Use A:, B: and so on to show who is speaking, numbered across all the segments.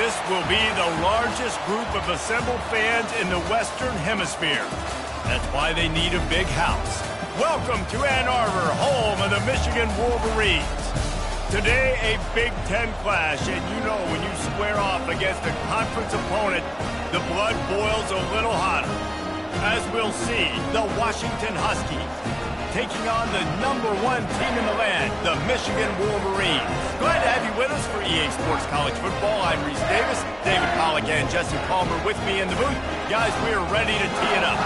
A: This will be the largest group of assembled fans in the Western Hemisphere. That's why they need a big house. Welcome to Ann Arbor, home of the Michigan Wolverines. Today, a Big Ten clash, and you know when you square off against a conference opponent, the blood boils a little hotter. As we'll see, the Washington Huskies taking on the #1 team in the land, the Michigan Wolverines. Glad to have you with us for EA Sports College Football. I'm Reese Davis, David Pollack and Jesse Palmer with me in the booth. Guys, we are ready to tee it up.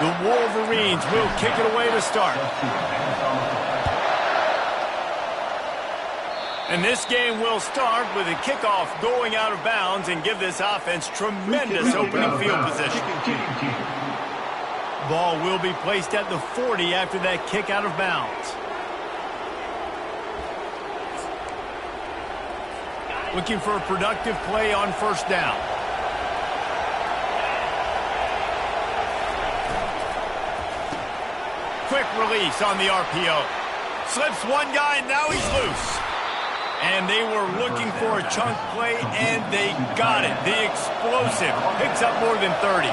A: The Wolverines will kick it away to start. And this game will start with a kickoff going out of bounds and give this offense tremendous opening field position. Ball will be placed at the 40 after that kick out of bounds. Looking for a productive play on first down. Quick release on the RPO. Slips one guy, and now he's loose. And they were looking for a chunk play, and they got it. The explosive picks up more than 30.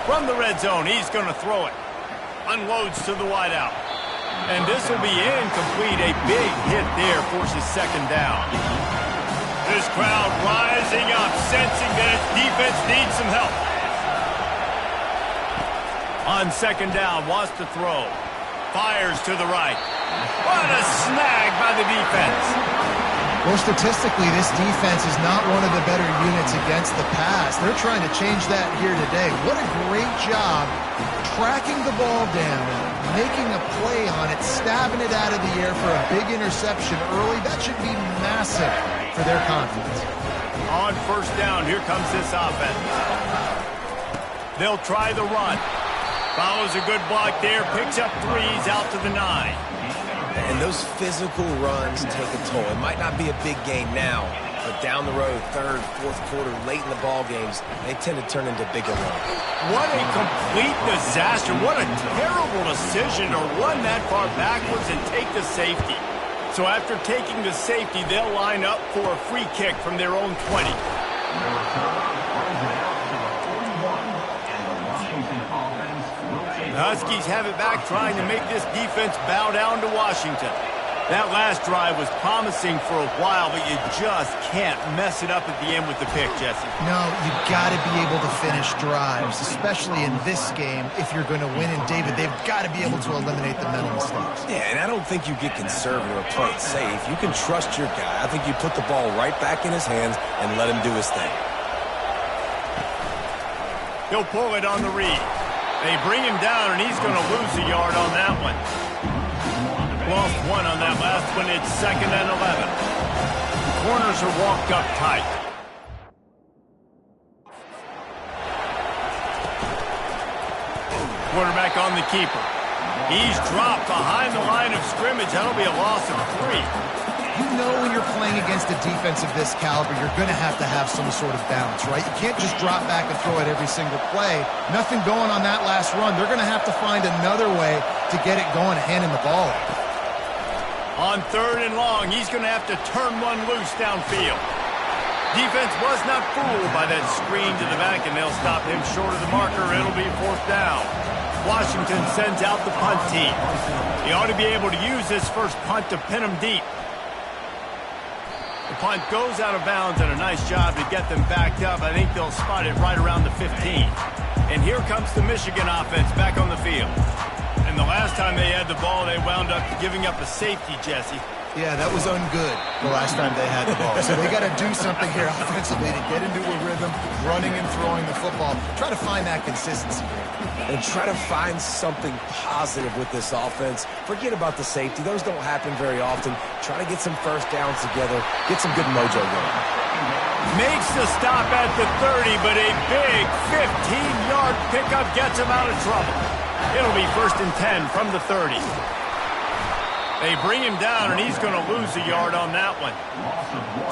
A: From the red zone, he's going to throw it. Unloads to the wideout. And this will be incomplete. A big hit there forces second down. This crowd rising up, sensing that its defense needs some help. On second down, wants to throw. Fires to the right. What a snag by the defense.
B: Well, statistically, this defense is not one of the better units against the pass. They're trying to change that here today. What a great job tracking the ball down, making a play on it, stabbing it out of the air for a big interception early. That should be massive for their confidence.
A: On first down, here comes this offense. They'll try the run. Follows a good block there, picks up threes out to the 9.
C: And those physical runs take a toll. It might not be a big game now, but down the road, third, fourth quarter, late in the ball games, they tend to turn into bigger runs.
A: What a complete disaster. What a terrible decision to run that far backwards and take the safety. So after taking the safety, they'll line up for a free kick from their own 20. The Huskies have it back, trying to make this defense bow down to Washington. That last drive was promising for a while, but you just can't mess it up at the end with the pick, Jesse.
B: No, you've got to be able to finish drives, especially in this game. If you're going to win, and David, they've got to be able to eliminate the mental mistakes.
C: Yeah, and I don't think you get conservative or play it safe. You can trust your guy. I think you put the ball right back in his hands and let him do his thing.
A: He'll pull it on the read. They bring him down, and he's going to lose a yard on that one. Lost one on that last one. It's 2nd and 11. The corners are walked up tight. Quarterback on the keeper. He's dropped behind the line of scrimmage. That'll be a loss of 3.
B: You know when you're playing against a defense of this caliber, you're going to have some sort of balance, right? You can't just drop back and throw it every single play. Nothing going on that last run. They're going to have to find another way to get it going, handing the ball.
A: On 3rd and long, he's going to have to turn one loose downfield. Defense was not fooled by that screen to the back, and they'll stop him short of the marker. It'll be 4th down. Washington sends out the punt team. He ought to be able to use this first punt to pin him deep. The punt goes out of bounds, and a nice job to get them backed up. I think they'll spot it right around the 15. And here comes the Michigan offense back on the field. And the last time they had the ball, they wound up giving up a safety, Jesse.
B: Yeah, that was ungood the last time they had the ball. So they got to do something here offensively to get into a rhythm, running and throwing the football. Try to find that consistency.
C: And try to find something positive with this offense. Forget about the safety. Those don't happen very often. Try to get some first downs together. Get some good mojo going.
A: Makes the stop at the 30, but a big 15-yard pickup gets him out of trouble. It'll be 1st and 10 from the 30. They bring him down, and he's going to lose a yard on that one.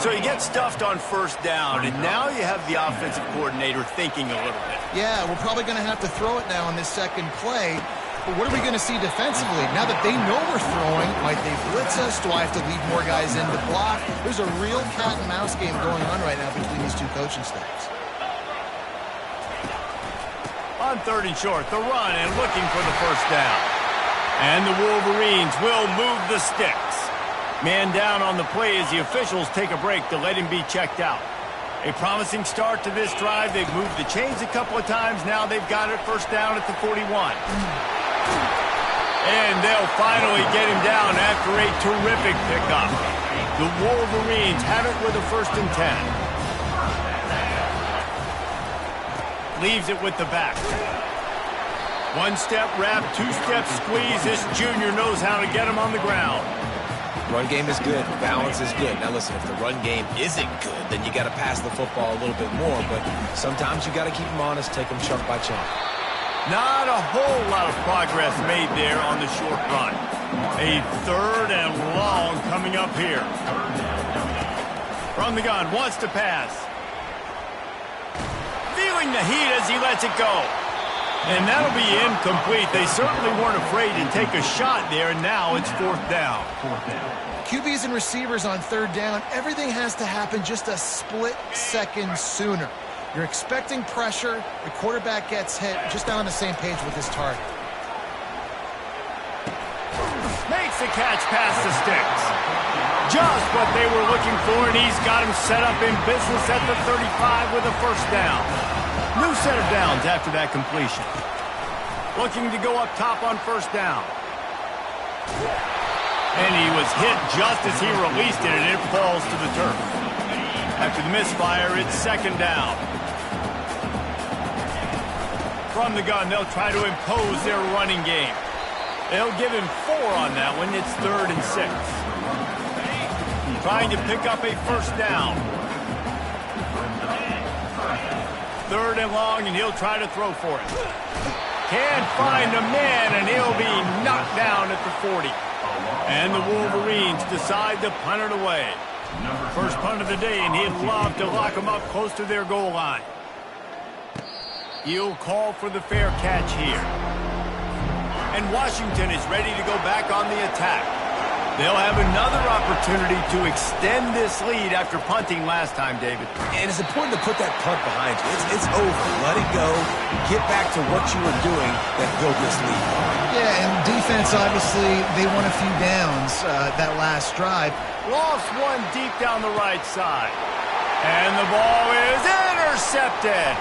A: So he gets stuffed on 1st down, and now you have the offensive coordinator thinking a little bit.
B: Yeah, we're probably going to have to throw it now on this second play. But what are we going to see defensively? Now that they know we're throwing, might they blitz us? Do I have to leave more guys in to block? There's a real cat and mouse game going on right now between these two coaching staffs.
A: On 3rd and short, the run and looking for the 1st down. And the Wolverines will move the sticks. Man down on the play as the officials take a break to let him be checked out. A promising start to this drive. They've moved the chains a couple of times. Now they've got it 1st down at the 41. And they'll finally get him down after a terrific pickup. The Wolverines have it with a 1st and 10. Leaves it with the back. 1-step wrap, 2-step squeeze. This junior knows how to get him on the ground.
C: Run game is good. Balance is good. Now listen, if the run game isn't good, then you got to pass the football a little bit more. But sometimes you got to keep them honest, take them chunk by chunk.
A: Not a whole lot of progress made there on the short run. A 3rd and long coming up here. From the gun, wants to pass. Feeling the heat as he lets it go. And that'll be incomplete. They certainly weren't afraid to take a shot there, and now it's 4th down.
B: QBs and receivers on 3rd down, everything has to happen just a split second sooner. You're expecting pressure, the quarterback gets hit, just not on the same page with his target.
A: Makes the catch past the sticks. Just what they were looking for, and he's got him set up in business at the 35 with a 1st down. New set of downs after that completion. Looking to go up top on 1st down. And he was hit just as he released it, and it falls to the turf. After the misfire, it's 2nd down. From the gun, they'll try to impose their running game. They'll give him 4 on that one. It's 3rd and 6. Trying to pick up a 1st down. 3rd and long, and he'll try to throw for it. Can't find a man, and he'll be knocked down at the 40. And the Wolverines decide to punt it away. First punt of the day, and he'd love to lock them up close to their goal line. He'll call for the fair catch here. And Washington is ready to go back on the attack. They'll have another opportunity to extend this lead after punting last time, David.
C: And it's important to put that punt behind you. It's over. Let it go. Get back to what you were doing that built this lead.
B: Yeah, and defense, obviously, they won a few downs that last drive.
A: Lost one deep down the right side. And the ball is intercepted.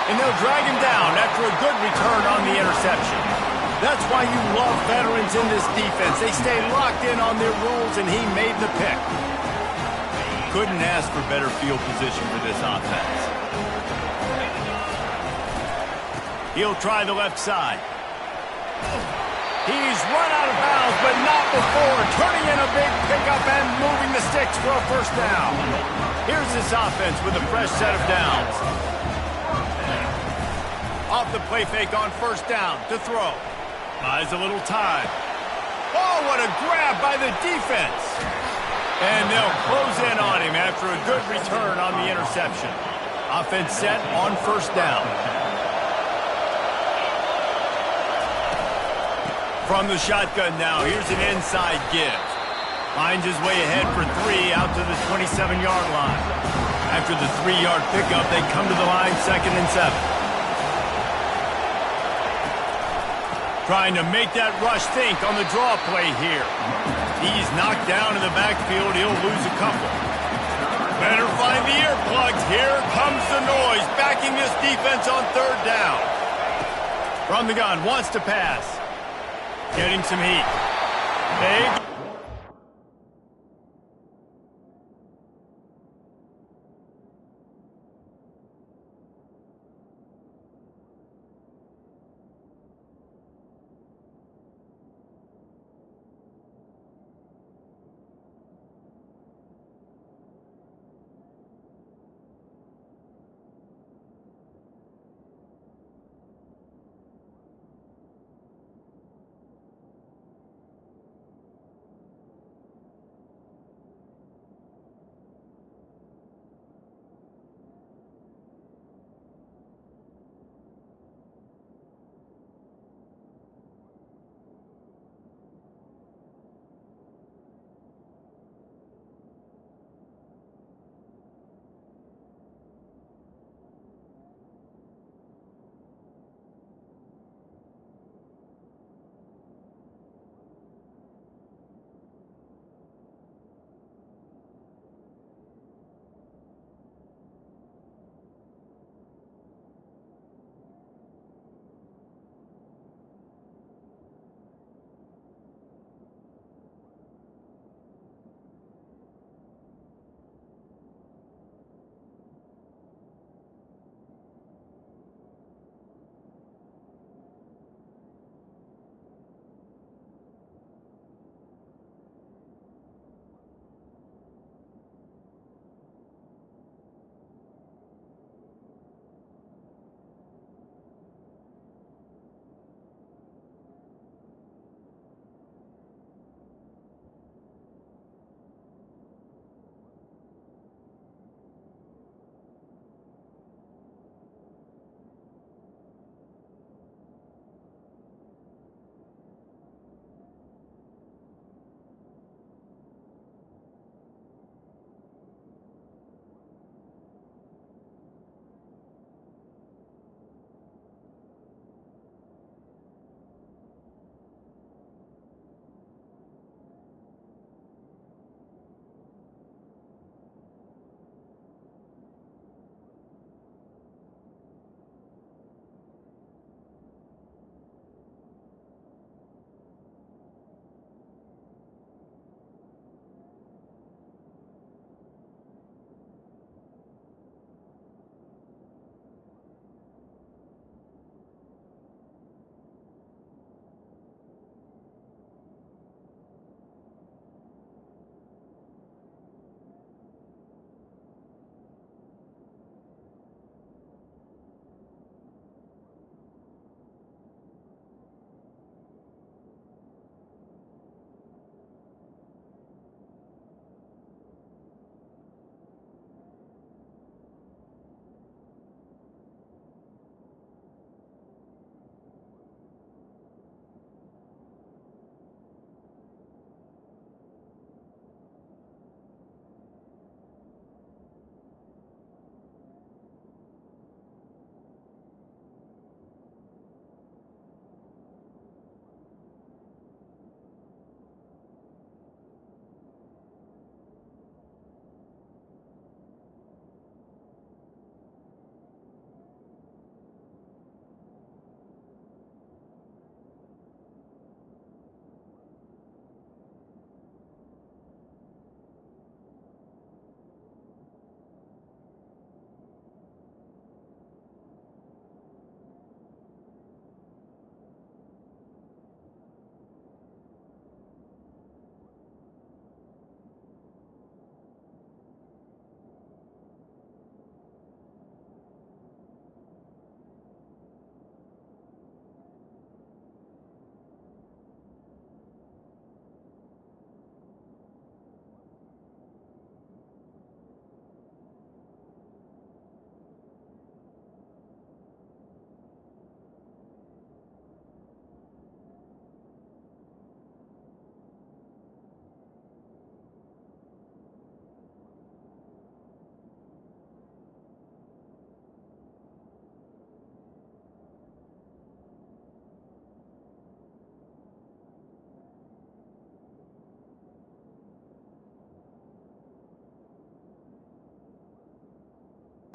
A: And they'll drag him down after a good return on the interception. That's why you love veterans in this defense. They stay locked in on their rules, and he made the pick. Couldn't ask for better field position for this offense. He'll try the left side. He's run out of bounds, but not before. Turning in a big pickup and moving the sticks for a 1st down. Here's this offense with a fresh set of downs. Off the play fake on 1st down to throw. Buys a little time. Oh, what a grab by the defense. And they'll close in on him after a good return on the interception. Offense set on 1st down. From the shotgun now, here's an inside give. Finds his way ahead for 3 out to the 27-yard line. After the 3-yard pickup, they come to the line 2nd and 7. Trying to make that rush think on the draw play here. He's knocked down in the backfield. He'll lose a couple. Better find the earplugs. Here comes the noise, backing this defense on 3rd down. From the gun, wants to pass. Getting some heat. Big.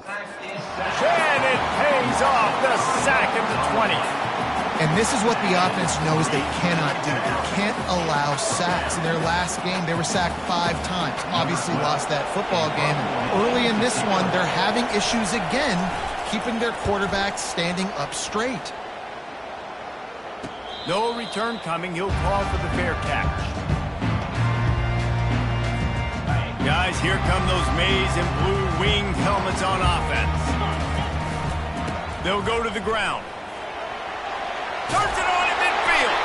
A: And it pays off, the sack at the 20.
B: And this is what the offense knows they cannot do. They can't allow sacks. In their last game, they were sacked 5 times. Obviously lost that football game. And early in this one, they're having issues again, keeping their quarterback standing up straight.
A: No return coming. He'll call for the fair catch. Guys, here come those maize and blue winged helmets on offense. They'll go to the ground. Turns it on in midfield.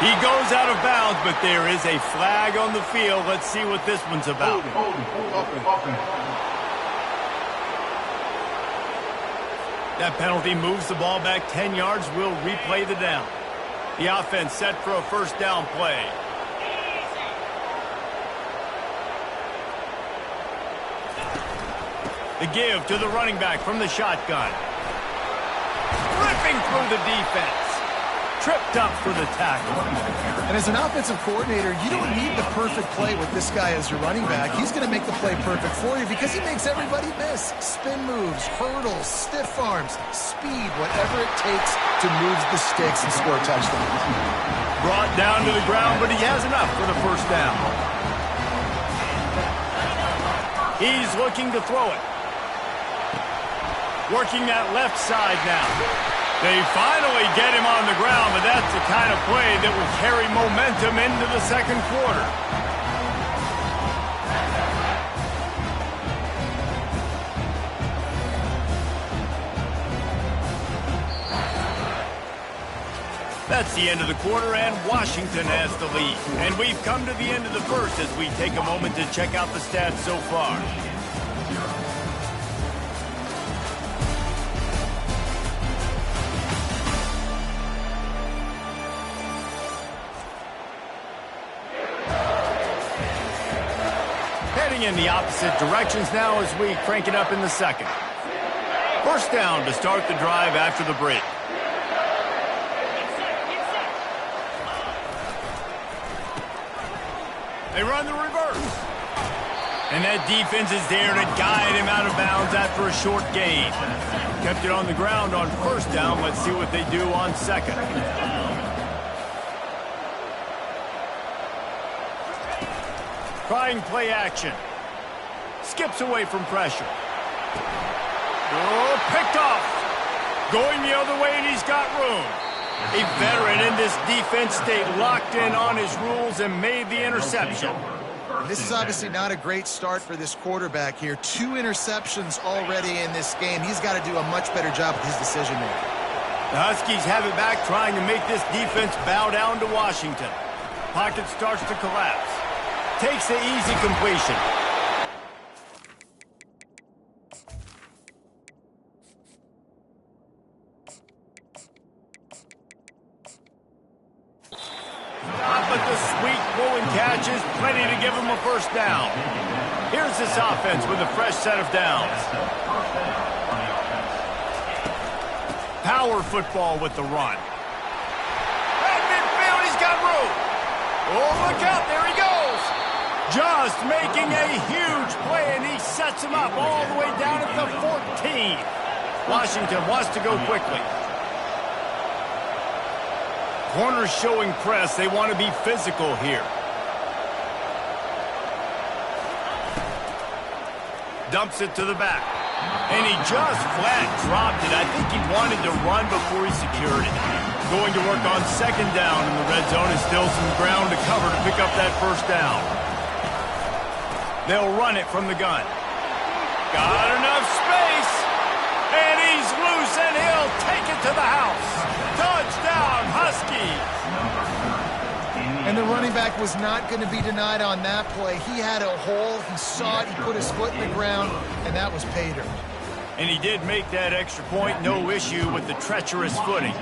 A: He goes out of bounds, but there is a flag on the field. Let's see what this one's about. That penalty moves the ball back 10 yards. We'll replay the down. The offense set for a first down play. The give to the running back from the shotgun. Ripping through the defense. Tripped up for the tackle.
B: And as an offensive coordinator, you don't need the perfect play with this guy as your running back. He's going to make the play perfect for you because he makes everybody miss. Spin moves, hurdles, stiff arms, speed, whatever it takes to move the sticks and score a touchdown.
A: Brought down to the ground, but he has enough for the first down. He's looking to throw it. Working that left side now. They finally get him on the ground, but that's the kind of play that will carry momentum into the second quarter. That's the end of the quarter, and Washington has the lead. And we've come to the end of the first as we take a moment to check out the stats so far. In the opposite directions now as we crank it up in the second. First down to start the drive after the break. They run the reverse. And that defense is there to guide him out of bounds after a short gain. Kept it on the ground on first down. Let's see what they do on second. Trying play action. Skips away from pressure. Oh, picked off. Going the other way, and he's got room. A veteran in this defense stayed locked in on his rules and made the interception.
B: This is obviously not a great start for this quarterback here. 2 interceptions already in this game. He's got to do a much better job with his decision-making.
A: The Huskies have it back, trying to make this defense bow down to Washington. Pocket starts to collapse. Takes the easy completion. But the sweet throw and catch is plenty to give him a first down. Here's this offense with a fresh set of downs. Power football with the run. At midfield, he's got room. Oh, look out, there he goes. Just making a huge play, and he sets him up all the way down at the 14. Washington wants to go quickly. Corners showing press. They want to be physical here. Dumps it to the back. And he just flat dropped it. I think he wanted to run before he secured it. Going to work on second down in the red zone, and still some ground to cover to pick up that first down. They'll run it from the gun. Got enough space. And he's loose, and he'll take it to the house. Touchdown, Huskies.
B: And the running back was not going to be denied on that play. He had a hole. He saw it. He put his foot in the ground, and that was pay dirt.
A: And he did make that extra point. No issue with the treacherous footing.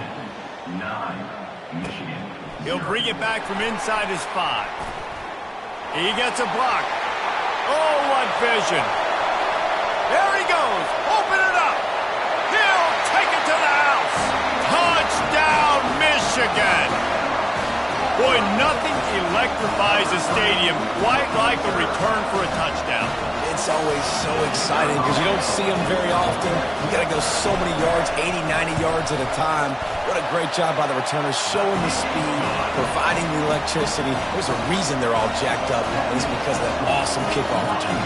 A: He'll bring it back from inside his 5. He gets a block. Oh, what vision. There he goes. Open it up. He'll take it to the house. Touchdown, Michigan. Boy, nothing electrifies a stadium quite like a return for a touchdown.
C: It's always so exciting because you don't see them very often. You got to go so many yards, 80, 90 yards at a time. What a great job by the returners, showing the speed, providing the electricity. There's a reason they're all jacked up, and it's because of that awesome kickoff return.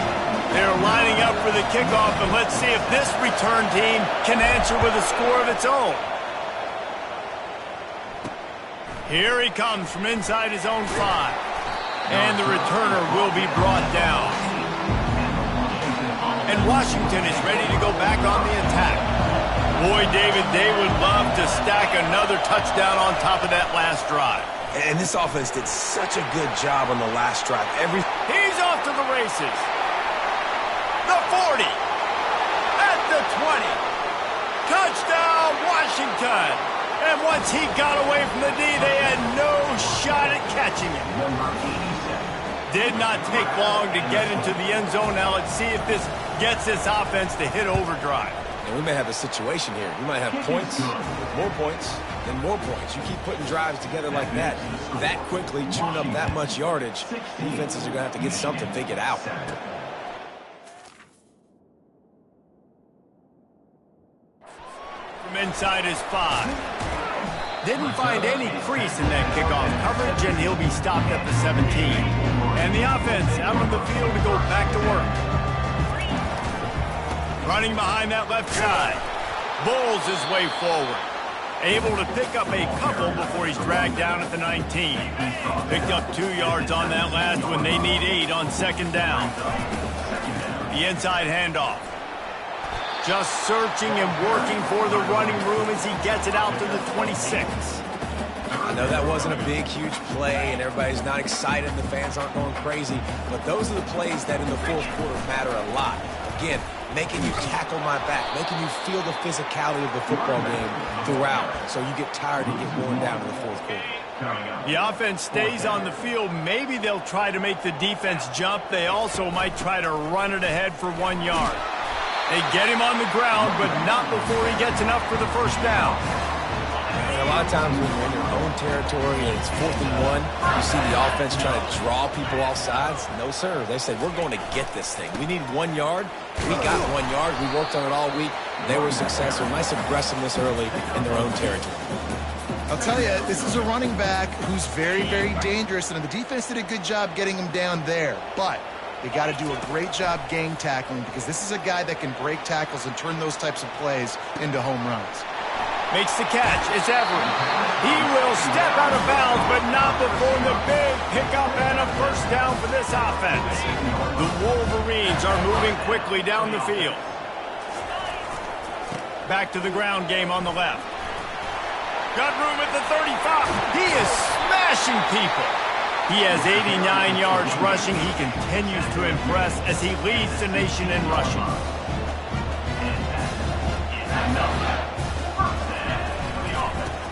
A: They're lining up for the kickoff, and let's see if this return team can answer with a score of its own. Here he comes from inside his own 5. And the returner will be brought down. And Washington is ready to go back on the attack. Boy, David, they would love to stack another touchdown on top of that last drive.
C: And this offense did such a good job on the last drive.
A: He's off to the races. The 40. At the 20. Touchdown, Washington. And once he got away from the D, they had no shot at catching him. Did not take long to get into the end zone. Now let's see if this gets this offense to hit overdrive.
C: And we may have a situation here. We might have points, more points, and more points. You keep putting drives together like that quickly, chewing up that much yardage, defenses are going to have to get something figured out.
A: From inside his 5. Didn't find any crease in that kickoff coverage, and he'll be stopped at the 17. And the offense out on the field to go back to work. Running behind that left side. Bulls his way forward. Able to pick up a couple before he's dragged down at the 19. Picked up 2 yards on that last one. They need 8 on second down. The inside handoff. Just searching and working for the running room as he gets it out to the 26.
C: I know that wasn't a big, huge play, and everybody's not excited, the fans aren't going crazy, but those are the plays that in the fourth quarter matter a lot. Again, making you tackle my back, making you feel the physicality of the football game throughout, so you get tired and get worn down in the fourth quarter.
A: The offense stays on the field. Maybe they'll try to make the defense jump. They also might try to run it ahead for 1 yard. They get him on the ground, but not before he gets enough for the first down.
C: And a lot of times when you're in your own territory and it's 4th and 1, you see the offense trying to draw people off sides. No, sir. They said, we're going to get this thing. We need 1 yard. We got 1 yard. We worked on it all week. They were successful. Nice aggressiveness early in their own territory.
B: I'll tell you, this is a running back who's very, very dangerous, and the defense did a good job getting him down there. But they got to do a great job gang tackling because this is a guy that can break tackles and turn those types of plays into home runs.
A: Makes the catch. It's Everett. He will step out of bounds, but not before the big pickup and a first down for this offense. The Wolverines are moving quickly down the field. Back to the ground game on the left. Got room at the 35. He is smashing people. He has 89 yards rushing. He continues to impress as he leads the nation in rushing.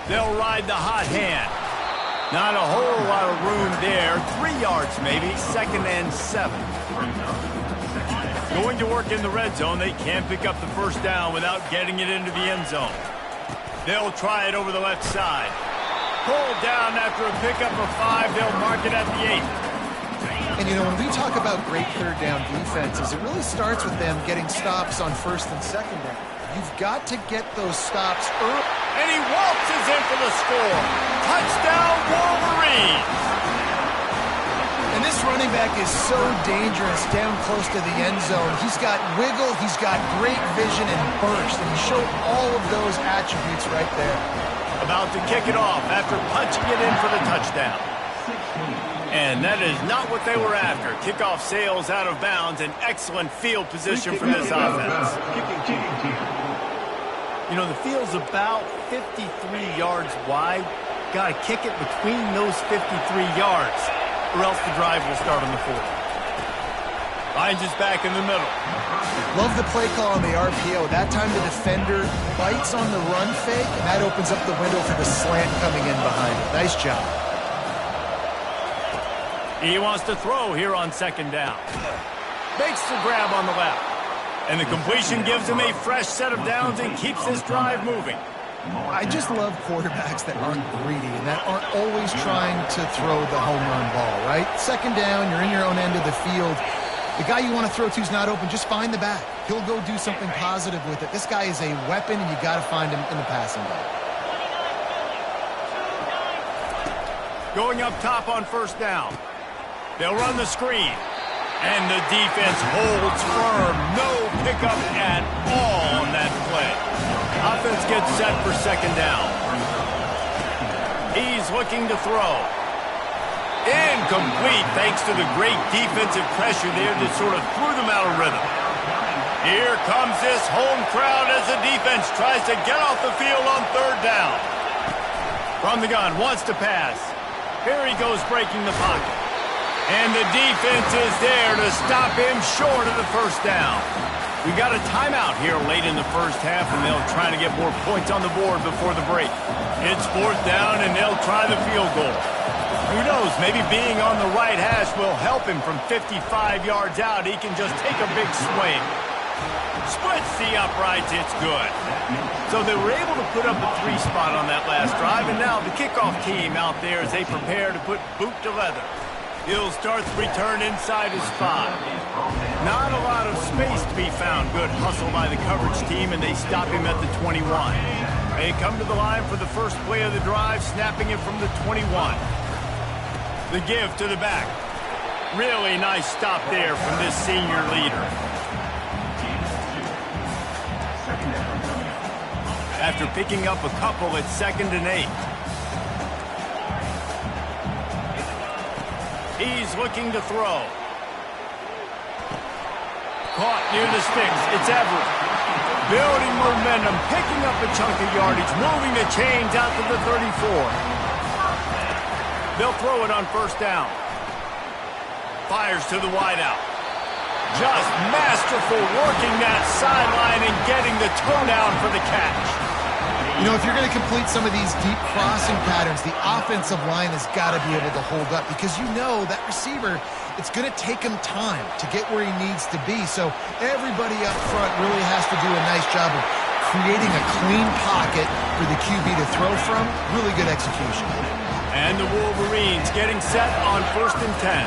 A: They'll ride the hot hand. Not a whole lot of room there. 3 yards maybe. 2nd and 7. Going to work in the red zone. They can't pick up the first down without getting it into the end zone. They'll try it over the left side. Pulled down after a pickup of 5. They'll mark it at the 8.
B: And, you know, when we talk about great third down defenses, it really starts with them getting stops on 1st and 2nd down. You've got to get those stops early.
A: And he waltzes in for the score. Touchdown, Wolverines.
B: And this running back is so dangerous down close to the end zone. He's got wiggle, he's got great vision and burst, and he showed all of those attributes right there.
A: About to kick it off after punching it in for the touchdown. And that is not what they were after. Kickoff sails out of bounds. An excellent field position for this offense. You know, the field's about 53 yards wide. Got to kick it between those 53 yards, or else the drive will start on the 40. Finds his back in the middle.
B: Love the play call on the RPO. That time the defender bites on the run fake, and that opens up the window for the slant coming in behind it. Nice job.
A: He wants to throw here on 2nd down. Makes the grab on the left. And the completion gives him a fresh set of downs and keeps this drive moving.
B: I just love quarterbacks that aren't greedy and that aren't always trying to throw the home run ball, right? Second down, you're in your own end of the field. The guy you want to throw to is not open. Just find the back. He'll go do something positive with it. This guy is a weapon, and you got to find him in the passing game.
A: Going up top on first down. They'll run the screen. And the defense holds firm. No pickup at all on that play. Offense gets set for second down. He's looking to throw. Incomplete thanks to the great defensive pressure there that sort of threw them out of rhythm. Here comes this home crowd as the defense tries to get off the field on third down. From the gun, wants to pass. Here he goes breaking the pocket. And the defense is there to stop him short of the first down. We got a timeout here late in the first half, and they'll try to get more points on the board before the break. It's fourth down, and they'll try the field goal. Who knows, maybe being on the right hash will help him from 55 yards out. He can just take a big swing. Splits the uprights, it's good. So they were able to put up a 3 spot on that last drive, and now the kickoff team out there as they prepare to put boot to leather. He'll start the return inside his 5. Not a lot of space to be found. Good hustle by the coverage team, and they stop him at the 21. They come to the line for the first play of the drive, snapping it from the 21. The give to the back. Really nice stop there from this senior leader. After picking up a couple at 2nd and 8. He's looking to throw. Caught near the sticks. It's Everett. Building momentum, picking up a chunk of yardage, moving the chains out to the 34. They'll throw it on first down. Fires to the wideout. Just masterful working that sideline and getting the toe down for the catch.
B: You know, if you're going to complete some of these deep crossing patterns, the offensive line has got to be able to hold up because you know that receiver, it's going to take him time to get where he needs to be. So everybody up front really has to do a nice job of creating a clean pocket for the QB to throw from. Really good execution.
A: And the Wolverines getting set on 1st and 10.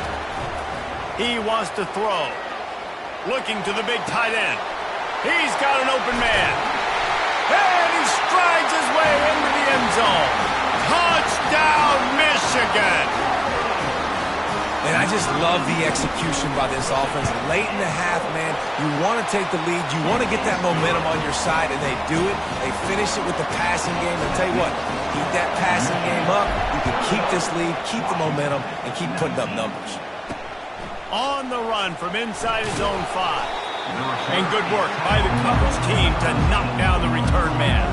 A: He wants to throw. Looking to the big tight end. He's got an open man. And he strides his way into the end zone. Touchdown, Michigan!
C: And I just love the execution by this offense. Late in the half, man, you want to take the lead. You want to get that momentum on your side, and they do it. They finish it with the passing game. And tell you what, keep that passing game up. You can keep this lead, keep the momentum, and keep putting up numbers.
A: On the run from inside his own 5. And good work by the coverage team to knock down the return man.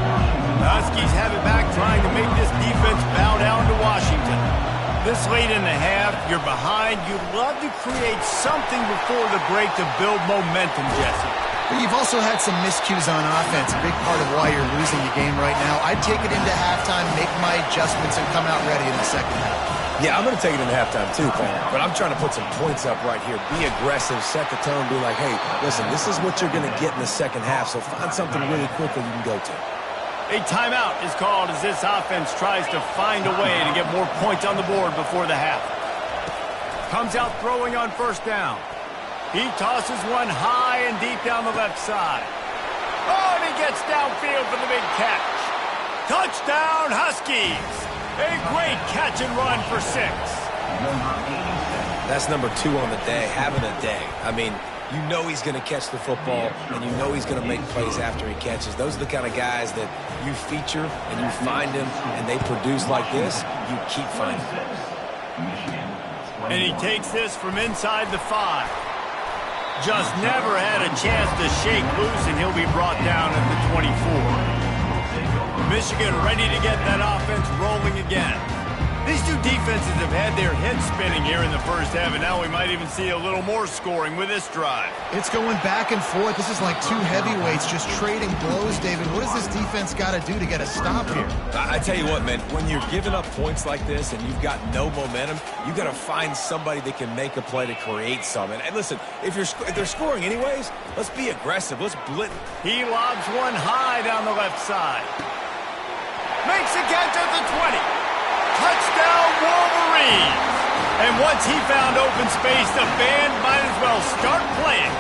A: The Huskies have it back, trying to make this defense bow down to Washington. This late in the half, you're behind. You'd love to create something before the break to build momentum, Jesse.
B: But you've also had some miscues on offense, a big part of why you're losing the game right now. I'd take it into halftime, make my adjustments, and come out ready in the second half.
C: Yeah, I'm going to take it into halftime too, Paul. But I'm trying to put some points up right here. Be aggressive, set the tone, be like, hey, listen, this is what you're going to get in the second half, so find something really quickly you can go to.
A: A timeout is called as this offense tries to find a way to get more points on the board before the half. Comes out throwing on first down. He tosses one high and deep down the left side. Oh, and he gets downfield for the big catch. Touchdown, Huskies! A great catch and run for 6.
C: That's number 2 on the day, having a day. I mean, you know he's going to catch the football, and you know he's going to make plays after he catches. Those are the kind of guys that you feature, and you find them, and they produce like this, you keep finding them.
A: And he takes this from inside the 5. Just never had a chance to shake loose, and he'll be brought down at the 24. Michigan ready to get that offense rolling again. These two defenses have had their heads spinning here in the first half, and now we might even see a little more scoring with this drive.
B: It's going back and forth. This is like 2 heavyweights just trading blows, David. What does this defense got to do to get a stop here?
C: I tell you what, man, when you're giving up points like this and you've got no momentum, you got to find somebody that can make a play to create some. And listen, if they're scoring anyways, let's be aggressive. Let's blitz.
A: He lobs one high down the left side. Makes a catch at the 20. Touchdown, Wolverines. And once he found open space, the band might as well start playing.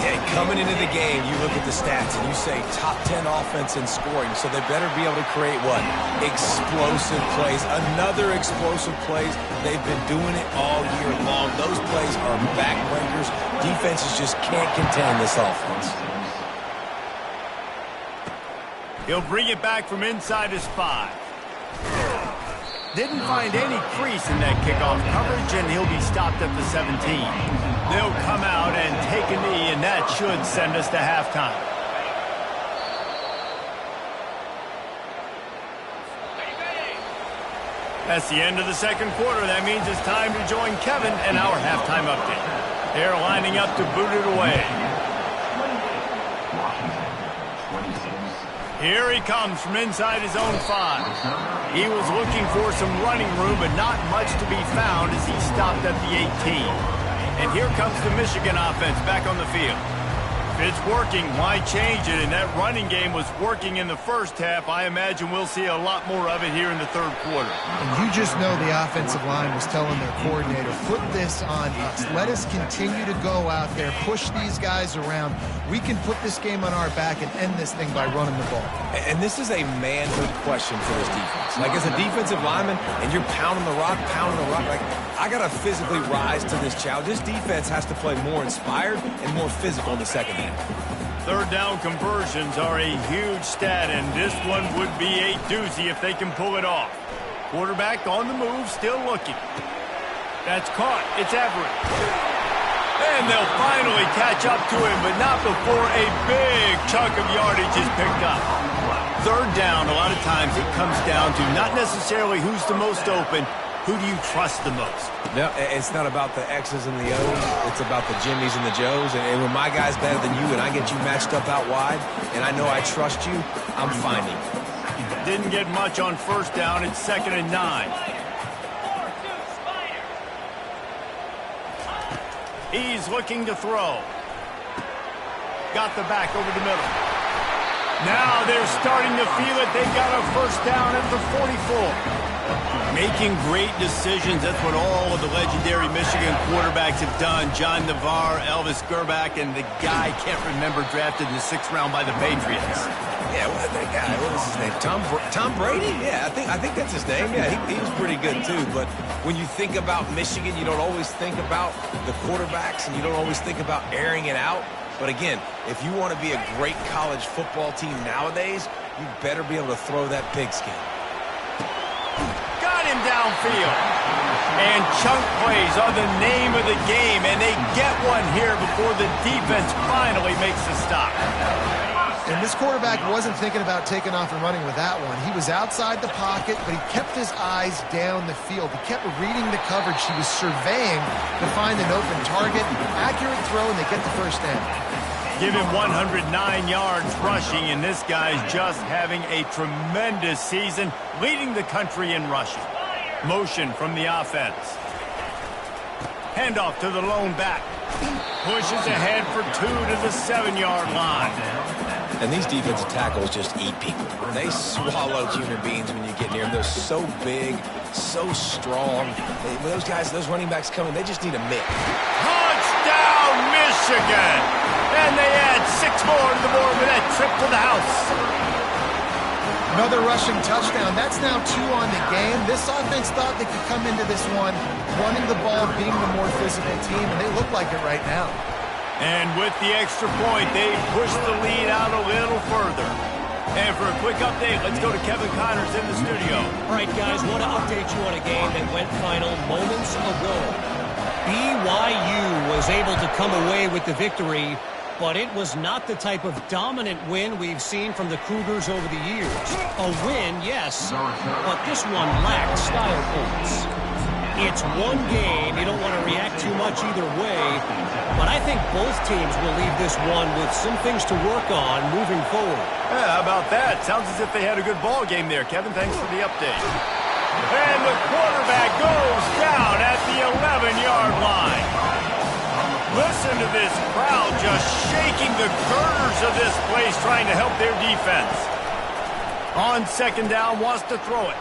C: Yeah, coming into the game, you look at the stats and you say top 10 offense in scoring, so they better be able to create what? Explosive plays. Another explosive plays. They've been doing it all year long. Those plays are backbreakers. Defenses just can't contain this offense.
A: He'll bring it back from inside his 5. Didn't find any crease in that kickoff coverage, and he'll be stopped at the 17. They'll come out and take a knee, and that should send us to halftime. That's the end of the second quarter. That means it's time to join Kevin and our halftime update. They're lining up to boot it away. Here he comes from inside his own 5. He was looking for some running room, but not much to be found as he stopped at the 18. And here comes the Michigan offense back on the field. If it's working, why change it? And that running game was working in the first half. I imagine we'll see a lot more of it here in the third quarter.
B: And you just know the offensive line was telling their coordinator, put this on us. Let us continue to go out there, push these guys around. We can put this game on our back and end this thing by running the ball.
C: And this is a manhood question for this defense. Like, as a defensive lineman, and you're pounding the rock, like, I got to physically rise to this challenge. This defense has to play more inspired and more physical in the second half.
A: Third down conversions are a huge stat, and this one would be a doozy if they can pull it off. Quarterback on the move, still looking. That's caught. It's Everett. And they'll finally catch up to him, but not before a big chunk of yardage is picked up. Third down, a lot of times it comes down to not necessarily who's the most open, who do you trust the most?
C: No, it's not about the X's and the O's. It's about the Jimmys and the Joes. And when my guy's better than you and I get you matched up out wide, and I know I trust you, I'm finding.
A: Didn't get much on first down. It's 2nd and 9. He's looking to throw. Got the back over the middle. Now they're starting to feel it. They got a first down at the 44. Making great decisions. That's what all of the legendary Michigan quarterbacks have done. John Navarre, Elvis Gerbach, and the guy I can't remember drafted in the 6th round by the Patriots.
C: Yeah, that guy, what was his name? Tom Brady? Yeah, I think that's his name. Yeah, he was pretty good too. But when you think about Michigan, you don't always think about the quarterbacks, and you don't always think about airing it out. But again, if you want to be a great college football team nowadays, you better be able to throw that pigskin.
A: Got him downfield. And chunk plays are the name of the game, and they get one here before the defense finally makes the stop.
B: And this quarterback wasn't thinking about taking off and running with that one. He was outside the pocket, but he kept his eyes down the field. He kept reading the coverage. He was surveying to find an open target. Accurate throw, and they get the first down.
A: Give him 109 yards rushing, and this guy's just having a tremendous season, leading the country in rushing. Motion from the offense. Handoff to the lone back. Pushes ahead for 2 to the 7-yard line.
C: And these defensive tackles just eat people. They swallow human beings when you get near them. They're so big, so strong. When those guys, those running backs come in, they just need a mitt.
A: Touchdown, Michigan! And they add 6 more to the board with that trip to the house.
B: Another rushing touchdown. That's now 2 on the game. This offense thought they could come into this one running the ball, being the more physical team, and they look like it right now.
A: And with the extra point, they push the lead out a little further. And for a quick update, let's go to Kevin Connors in the studio.
D: All right, guys, want to update you on a game that went final moments ago. BYU was able to come away with the victory, but it was not the type of dominant win we've seen from the Cougars over the years. A win, yes, but this one lacked style points. It's one game. You don't want to react too much either way, but I think both teams will leave this one with some things to work on moving forward.
A: Yeah, how about that? Sounds as if they had a good ball game there. Kevin, thanks for the update. And the quarterback goes down at the 11-yard line. Listen to this crowd just shaking the girders of this place trying to help their defense. On second down, wants to throw it.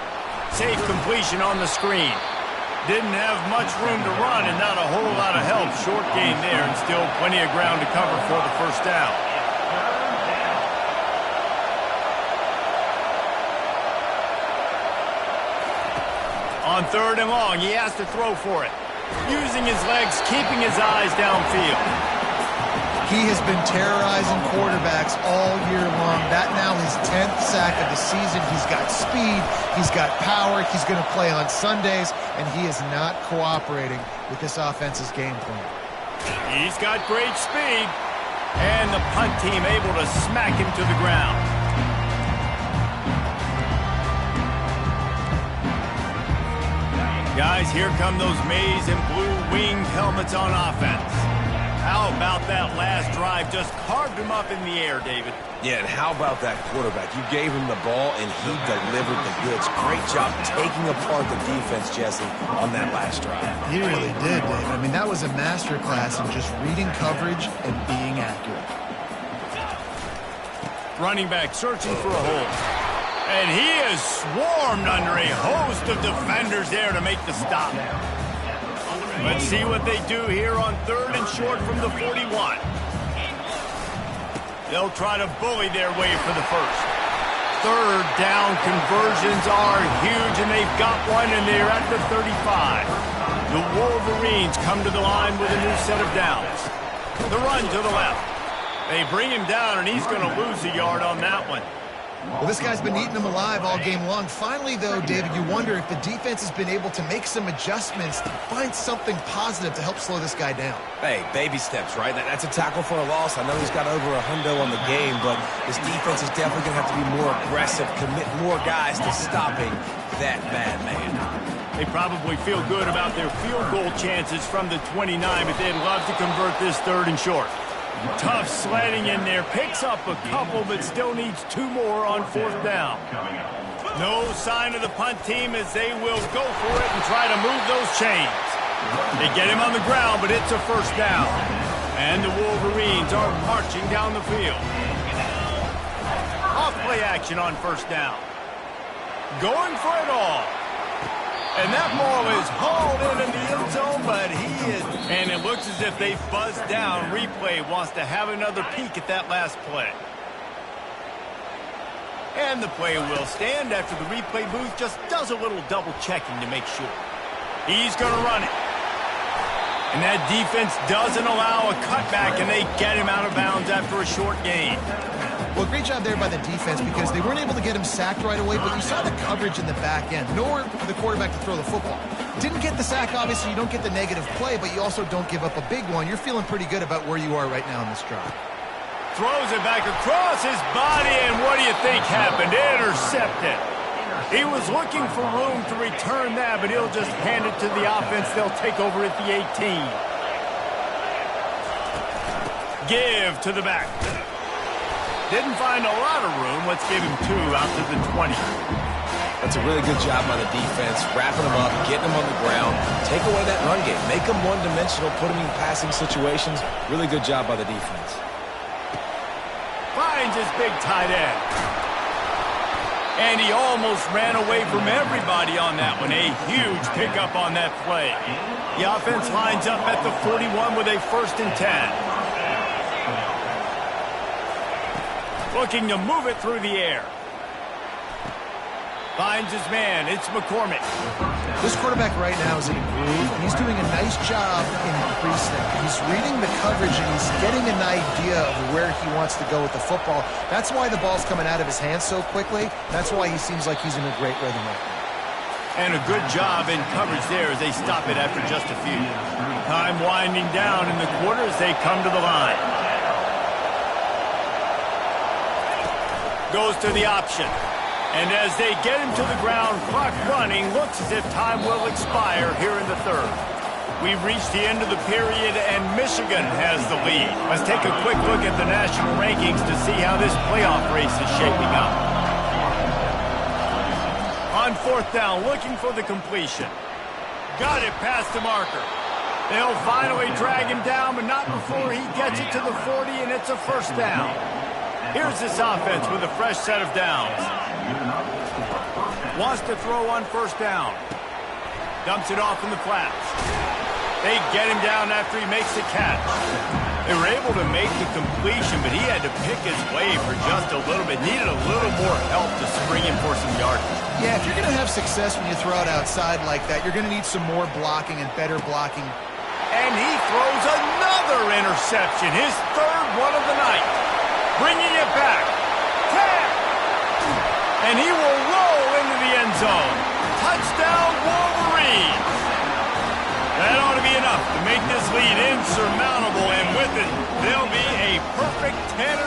A: Safe completion on the screen. Didn't have much room to run and not a whole lot of help. Short gain there and still plenty of ground to cover for the first down. On third and long, he has to throw for it. Using his legs, keeping his eyes downfield.
B: He has been terrorizing quarterbacks all year long. That now his 10th sack of the season. He's got speed. He's got power. He's going to play on Sundays, and he is not cooperating with this offense's game plan.
A: He's got great speed, and the punt team able to smack him to the ground. Guys, here come those maize and blue winged helmets on offense. How about that last drive? Just carved him up in the air, David.
C: Yeah, and how about that quarterback? You gave him the ball, and he delivered the goods. Great job taking apart the defense, Jesse, on that last drive.
B: He really did, David. I mean, that was a masterclass in just reading coverage and being accurate.
A: Running back searching for a hole. And he is swarmed under a host of defenders there to make the stop. Let's see what they do here on third and short from the 41. They'll try to bully their way for the first. Third down conversions are huge, and they've got one, and they're at the 35. The Wolverines come to the line with a new set of downs. The run to the left. They bring him down, and he's going to lose a yard on that one.
B: Well, this guy's been eating them alive all game long. Finally, though, David, you wonder if the defense has been able to make some adjustments to find something positive to help slow this guy down.
C: Hey, baby steps, right? That's a tackle for a loss. I know he's got over $100 on the game, but this defense is definitely going to have to be more aggressive, commit more guys to stopping that bad man.
A: They probably feel good about their field goal chances from the 29, but they'd love to convert this third and short. Tough sledding in there. Picks up a couple, but still needs 2 more on fourth down. No sign of the punt team as they will go for it and try to move those chains. They get him on the ground, but it's a first down. And the Wolverines are marching down the field. Off play action on first down. Going for it all. And that ball is hauled in the end zone, but he is... And it looks as if they buzzed down. Replay wants to have another peek at that last play. And the play will stand after the replay booth just does a little double checking to make sure. He's going to run it. And that defense doesn't allow a cutback, and they get him out of bounds after a short gain.
B: Well, great job there by the defense because they weren't able to get him sacked right away, but you saw the coverage in the back end. Nowhere for the quarterback to throw the football. Didn't get the sack, obviously. You don't get the negative play, but you also don't give up a big one. You're feeling pretty good about where you are right now in this drive.
A: Throws it back across his body, and what do you think happened? Intercepted. He was looking for room to return that, but he'll just hand it to the offense. They'll take over at the 18. Give to the back. Didn't find a lot of room. Let's give him 2 out to the 20.
C: That's a really good job by the defense, wrapping them up, getting them on the ground, take away that run game, make them one-dimensional, put them in passing situations. Really good job by the defense.
A: Finds his big tight end. And he almost ran away from everybody on that one. A huge pickup on that play. The offense lines up at the 41 with a 1st and 10. Looking to move it through the air. Finds his man. It's McCormick.
B: This quarterback right now is in a groove. He's doing a nice job in pre-snap. He's reading the coverage, and he's getting an idea of where he wants to go with the football. That's why the ball's coming out of his hands so quickly. That's why he seems like he's in a great rhythm right now.
A: And a good job in coverage there as they stop it after just a few. Time winding down in the quarter as they come to the line. Goes to the option. And as they get him to the ground, clock running, looks as if time will expire here in the third. We've reached the end of the period, and Michigan has the lead. Let's take a quick look at the national rankings to see how this playoff race is shaping up. On fourth down, looking for the completion. Got it past the marker. They'll finally drag him down, but not before he gets it to the 40, and it's a first down. Here's this offense with a fresh set of downs. Wants to throw on first down. Dumps it off in the flats. They get him down after he makes the catch. They were able to make the completion, but he had to pick his way for just a little bit. Needed a little more help to spring him for some yardage.
B: Yeah, if you're going to have success when you throw it outside like that, you're going to need some more blocking and better blocking.
A: And he throws another interception, his third one of the night. Bringing it back. 10. And he will roll into the end zone. Touchdown, Wolverines. That ought to be enough to make this lead insurmountable, and with it, they'll be a perfect 10-0.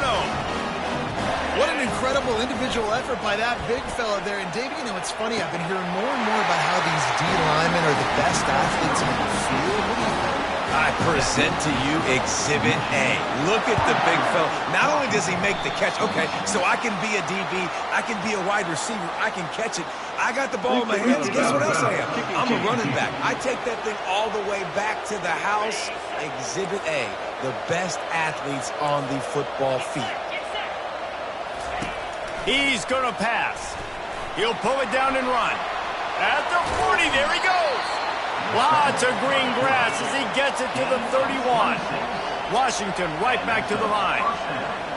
B: What an incredible individual effort by that big fella there. And, Dave, you know, it's funny. I've been hearing more and more about how these D linemen are the best athletes in the field. What do you think?
C: I present to you Exhibit A. Look at the big fella. Not only does he make the catch, okay, so I can be a DB, I can be a wide receiver, I can catch it. I got the ball in my hands. Guess what else I am? I'm a running back. I take that thing all the way back to the house. Exhibit A, the best athletes on the football field.
A: He's going to pass. He'll pull it down and run. At the 40, there he goes. Lots of green grass as he gets it to the 31. Washington right back to the line.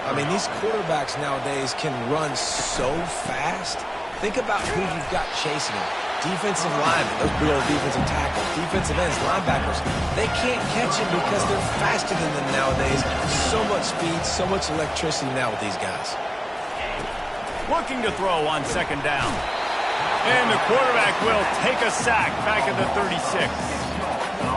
C: I mean, these quarterbacks nowadays can run so fast. Think about who you've got chasing him. Defensive linemen, those big old defensive tackles, defensive ends, linebackers. They can't catch him because they're faster than them nowadays. So much speed, so much electricity now with these guys.
A: Looking to throw on second down. And the quarterback will take a sack back at the 36.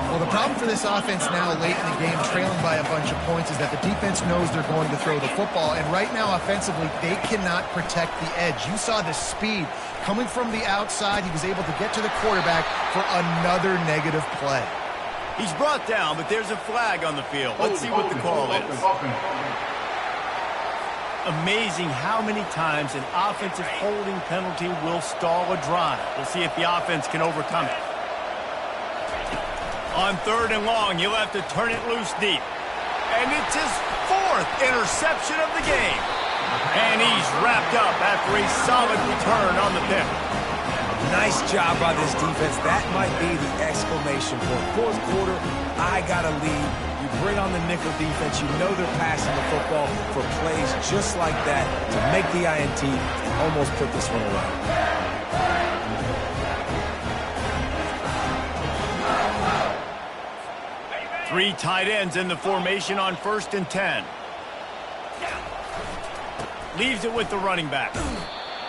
B: Well, the problem for this offense now late in the game, trailing by a bunch of points, is that the defense knows they're going to throw the football. And right now, offensively, they cannot protect the edge. You saw the speed coming from the outside. He was able to get to the quarterback for another negative play.
A: He's brought down, but there's a flag on the field. Let's see what the call is. Amazing how many times an offensive holding penalty will stall a drive. We'll see if the offense can overcome it. On third and long, he'll have to turn it loose deep. And it's his fourth interception of the game. And he's wrapped up after a solid return on the pick.
C: Nice job by this defense. That might be the exclamation point. Fourth quarter, I got a lead. You bring on the nickel defense. You know they're passing the football for plays just like that to make the INT and almost put this one away.
A: Three tight ends in the formation on 1st and 10. Leaves it with the running back.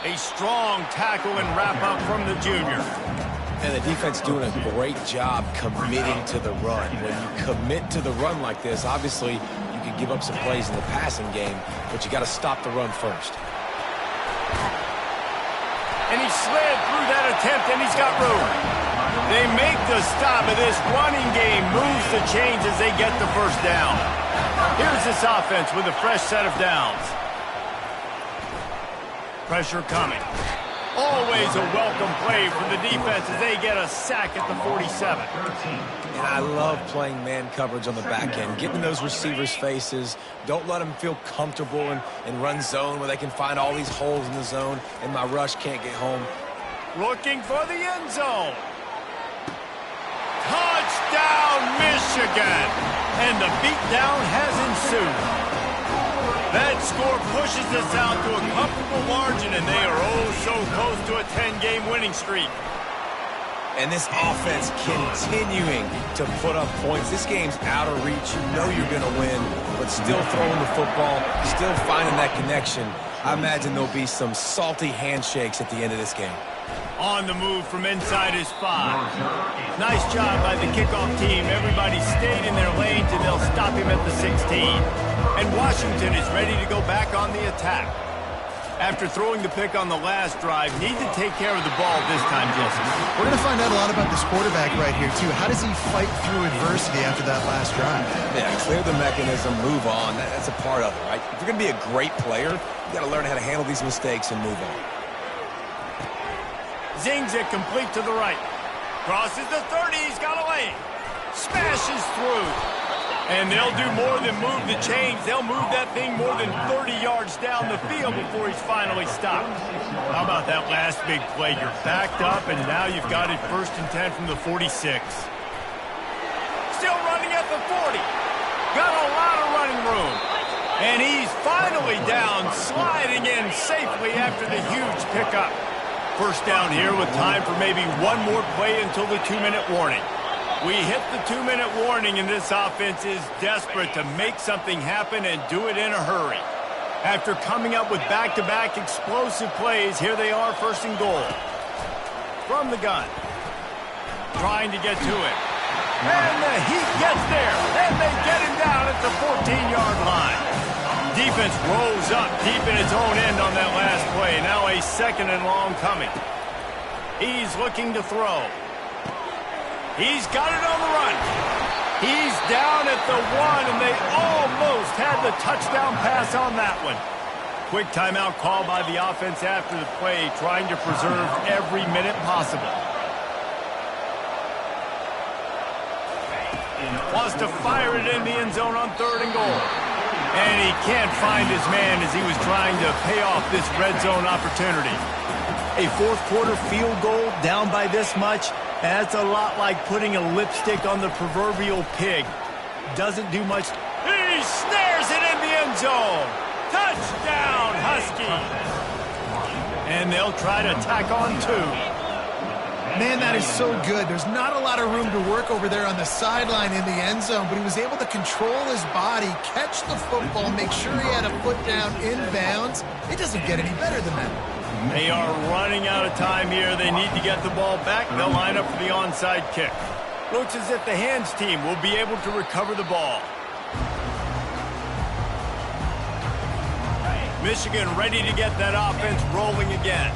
A: A strong tackle and wrap-up from the junior.
C: And the defense doing a great job committing to the run. When you commit to the run like this, obviously you can give up some plays in the passing game, but you got to stop the run first.
A: And he slid through that attempt, and he's got room. They make the stop of this running game, moves the chains as they get the first down. Here's this offense with a fresh set of downs. Pressure coming. Always a welcome play for the defense as they get a sack at the 47.
C: And I love playing man coverage on the back end, getting those receivers' faces. Don't let them feel comfortable in run zone where they can find all these holes in the zone and my rush can't get home.
A: Looking for the end zone. Touchdown, Michigan! And the beatdown has ensued. That score pushes us out to a comfortable margin, and they are oh so close to a 10-game winning streak.
C: And this offense continuing to put up points. This game's out of reach. You know you're going to win, but still throwing the football, still finding that connection. I imagine there'll be some salty handshakes at the end of this game.
A: On the move from inside his 5. Nice job by the kickoff team. Everybody stayed in their lanes, and they'll stop him at the 16. And Washington is ready to go back on the attack. After throwing the pick on the last drive, need to take care of the ball this time, Jesse.
B: We're going to find out a lot about this quarterback right here, too. How does he fight through adversity after that last drive?
C: Yeah, clear the mechanism, move on. That's a part of it, right? If you're going to be a great player, you got to learn how to handle these mistakes and move on.
A: Zings it complete to the right. Crosses the 30. He's got a lane. Smashes through. And they'll do more than move the chains. They'll move that thing more than 30 yards down the field before he's finally stopped. How about that last big play? You're backed up, and now you've got it 1st and 10 from the 46. Still running at the 40. Got a lot of running room. And he's finally down, sliding in safely after the huge pickup. 1st down here with time for maybe one more play until the 2-minute warning. We hit the 2-minute warning, and this offense is desperate to make something happen and do it in a hurry. After coming up with back-to-back explosive plays, here they are 1st and goal. From the gun. Trying to get to it. And the Heat gets there. And they get him down at the 14-yard line. Defense rolls up deep in its own end on that last play. Now a 2nd and long coming. He's looking to throw. He's got it on the run. He's down at the 1, and they almost had the touchdown pass on that one. Quick timeout call by the offense after the play, trying to preserve every minute possible. Wants to fire it in the end zone on 3rd and goal. And he can't find his man as he was trying to pay off this red zone opportunity. A 4th quarter field goal down by this much, that's a lot like putting a lipstick on the proverbial pig. Doesn't do much. He snares it in the end zone. Touchdown, Huskies. And they'll try to tack on 2.
B: Man, that is so good. There's not a lot of room to work over there on the sideline in the end zone, but he was able to control his body, catch the football, make sure he had a foot down inbounds. It doesn't get any better than that.
A: They are running out of time here. They need to get the ball back. They'll line up for the onside kick. Looks as if the hands team will be able to recover the ball. Michigan ready to get that offense rolling again.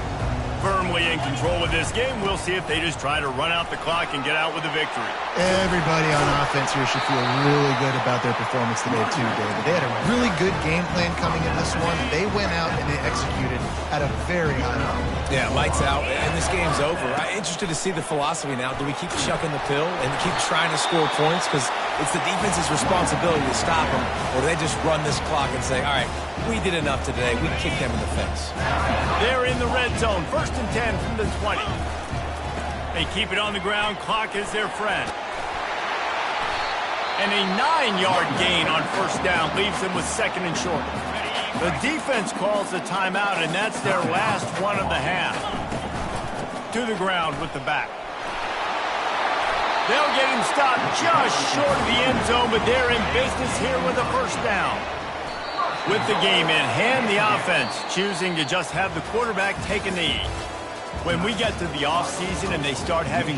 A: Firmly in control of this game. We'll see if they just try to run out the clock and get out with a victory.
B: Everybody on offense here should feel really good about their performance today too, David. They had a really good game plan coming in this one. They went out and they executed at a very high level.
C: Yeah, lights out, and this game's over. I'm interested to see the philosophy now. Do we keep chucking the pill and keep trying to score points? Because it's the defense's responsibility to stop them, or do they just run this clock and say, all right, we did enough today. We can kick them in the face.
A: They're in the red zone. 1st and 10 from the 20. They keep it on the ground. Clock is their friend. And a 9-yard gain on 1st down leaves them with 2nd and short. The defense calls the timeout, and that's their last one of the half. To the ground with the back. They'll get him stopped just short of the end zone, but they're in business here with a 1st down. With the game in hand, the offense choosing to just have the quarterback take a knee. When we get to the offseason and they start having